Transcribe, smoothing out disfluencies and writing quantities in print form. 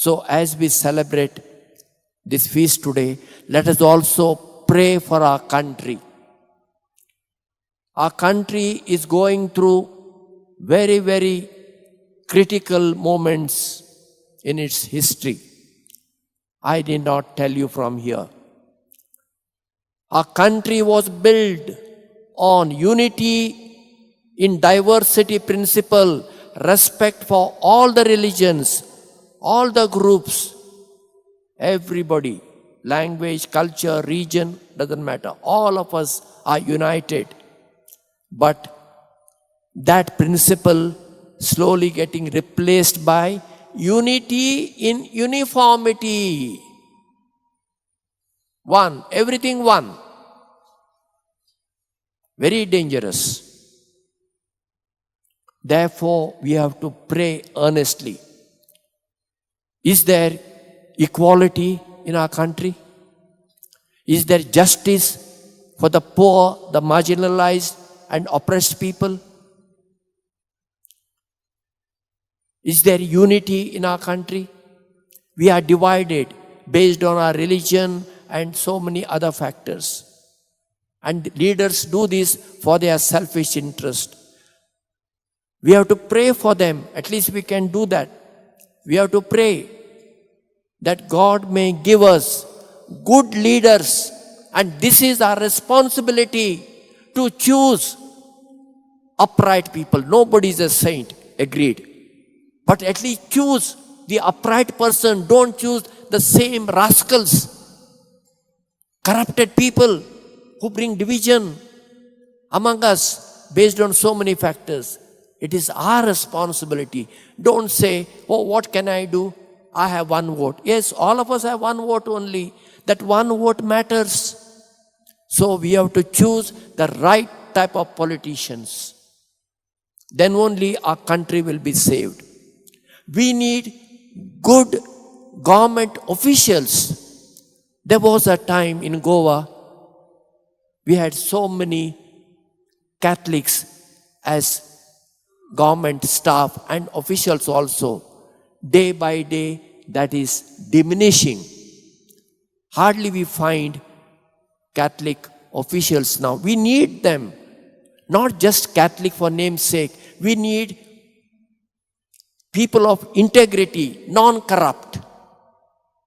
So as we celebrate this feast today, let us also pray for our country. Our country is going through very, very critical moments in its history. I did not tell you from here. Our country was built on unity in diversity principle, respect for all the religions, all the groups, everybody, language, culture, region, doesn't matter. All of us are united. But that principle slowly getting replaced by unity in uniformity. One, everything one. Very dangerous. Therefore, we have to pray earnestly. Is there equality in our country? Is there justice for the poor, the marginalized and oppressed people? Is there unity in our country? We are divided based on our religion and so many other factors. And leaders do this for their selfish interest. We have to pray for them. At least we can do that. We have to pray that God may give us good leaders. And this is our responsibility, to choose upright people. Nobody is a saint, agreed. But at least choose the upright person. Don't choose the same rascals, corrupted people who bring division among us based on so many factors. It is our responsibility. Don't say, oh, what can I do? I have one vote. Yes, all of us have one vote only. That one vote matters. So we have to choose the right type of politicians. Then only our country will be saved. We need good government officials. There was a time in Goa, we had so many Catholics as government staff and officials also. Day by day, that is diminishing. Hardly we find Catholic officials now. We need them. Not just Catholic for name's sake. We need people of integrity, non-corrupt.